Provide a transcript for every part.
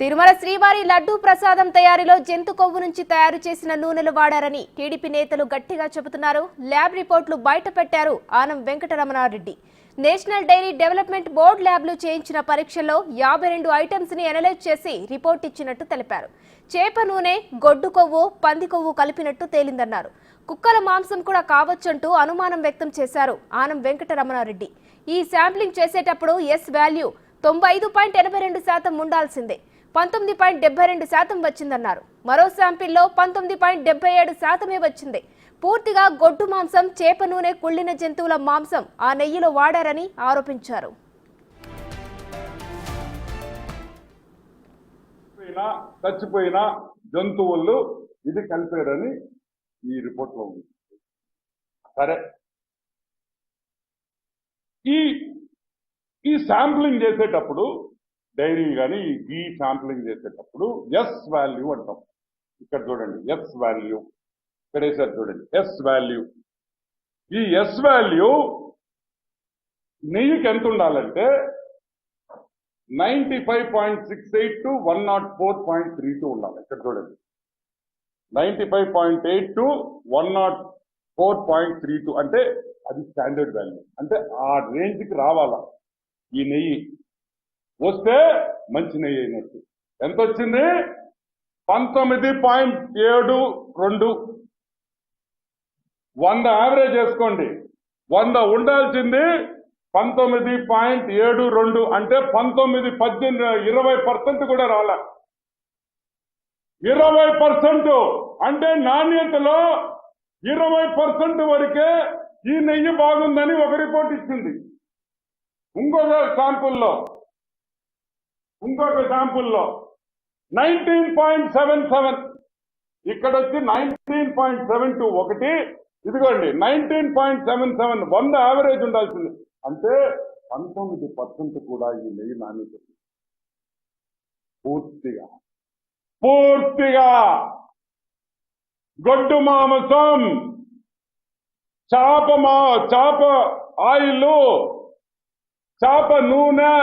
తిరుమల శ్రీవారి లడ్డూ ప్రసాదం తయారీలో జంతు కొవ్వు నుంచి తయారు చేసిన నూనెలు వాడారని టీడీపీ నేతలు గట్టిగా చెబుతున్నారు. ల్యాబ్ రిపోర్టులు బయటపెట్టారు Anam Venkataramana Reddy. National dairy development board ల్యాబ్లు చేయించిన పరీక్షల్లో 52 ఐటమ్స్ ని అనలైజ్ చేసి రిపోర్ట్ ఇచ్చినట్టు తెలిపారు. చేప నూనె, గొడ్డు కొవ్వు, పంది కొవ్వు కలిపినట్టు తేలిందన్నారు. కుక్కల మాంసం కూడా కావచ్చంటూ అనుమానం వ్యక్తం చేశారు ఆనం వెంకటరమణారెడ్డి. ఈ శాంప్లింగ్ చేసేటప్పుడు ఎస్ వాల్యూ 95.82% ఉండాల్సిందే, 19.72% వచ్చిందన్నారు. మరో శాంపిల్లో 19.77% వచ్చింది. పూర్తిగా గొడ్డు మాంసం, చేప నూనె, కుళ్ళిన జంతువుల మాంసం ఆ నెయ్యిలో వాడారని ఆరోపించారు. చచ్చిపోయిన జంతువులు ఇది కలిపారని ఈ రిపోర్ట్లో ఉంది. సరే, ఈ శాంప్లింగ్ చేసేటప్పుడు డైరీ కానీ ఈ శాంప్లింగ్ చేసేటప్పుడు ఎస్ వాల్యూ అంటాం. ఇక్కడ చూడండి, ఎస్ వాల్యూ ఇక్కడ వేసారు చూడండి, ఎస్ వాల్యూ. ఈ ఎస్ వాల్యూ నెయ్యికి ఎంత ఉండాలంటే 95.68 to 104.32 ఉండాలి. ఇక్కడ చూడండి, 95.8 to 104.32 అంటే అది స్టాండర్డ్ వాల్యూ. అంటే ఆ రేంజ్కి రావాలా ఈ నెయ్యి. వస్తే మంచి నెయ్యి అయినట్టు. ఎంత వచ్చింది? 19.72. 100 యావరేజ్ చేసుకోండి. 100 ఉండాల్సింది 19.72 అంటే 19, 18, 20% కూడా రాలే. 20% అంటే నాణ్యతలో 20% వరకే ఈ నెయ్యి బాగుందని ఒక రిపోర్ట్ ఇచ్చింది. ఇంకొక శాంపుల్లో 19.77, ఇక్కడ వచ్చి 19.72 ఒకటి. ఇదిగోండి 19.77, 100 యావరేజ్ ఉండాల్సింది. అంటే 19% కూడా ఈ నెయ్యి నాణ్యత పూర్తిగా గొడ్డు మాంసం, చేప ఆయిల్, చేప నూనె,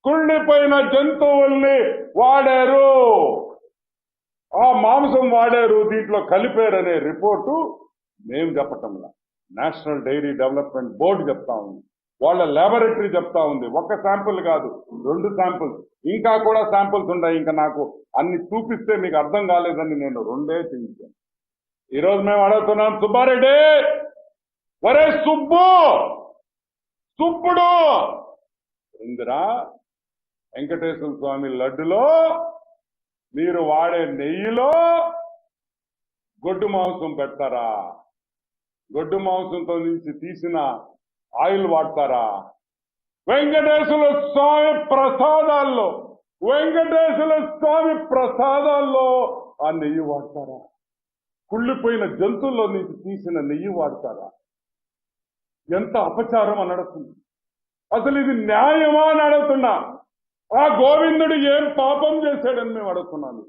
కుళ్ళిపోయిన జంతువుల్ని వాడారు, ఆ మాంసం వాడారు, దీంట్లో కలిపారనే రిపోర్టు మేము చెప్పటంలా, నేషనల్ డైరీ డెవలప్మెంట్ బోర్డు చెప్తా ఉంది, వాళ్ళ ల్యాబొరేటరీ చెప్తా ఉంది. ఒక్క శాంపుల్ కాదు, 2 శాంపుల్స్, ఇంకా కూడా శాంపుల్స్ ఉన్నాయి. ఇంకా నాకు అన్ని చూపిస్తే మీకు అర్థం కాలేదని నేను 2 చేయించాను. ఈరోజు మేము అడుగుతున్నాం, సుబ్బారెడ్డి, ఒరే సుబ్బుడు ఇందిరా, వెంకటేశ్వర స్వామి లడ్డులో మీరు వాడే నెయ్యిలో గొడ్డు మాంసం పెడతారా? గొడ్డు మాంసంతో నుంచి తీసిన ఆయిల్ వాడతారా? వెంకటేశ్వర స్వామి ప్రసాదాల్లో ఆ నెయ్యి వాడతారా? కుళ్ళిపోయిన జంతువుల్లో నుంచి తీసిన నెయ్యి వాడతారా? ఎంత అపచారం అని అడుగుతుంది. అసలు ఇది న్యాయమా అని అడుగుతున్నా. ఆ గోవిందుడు ఏం పాపం చేశాడని మేము అడుగుతున్నాను.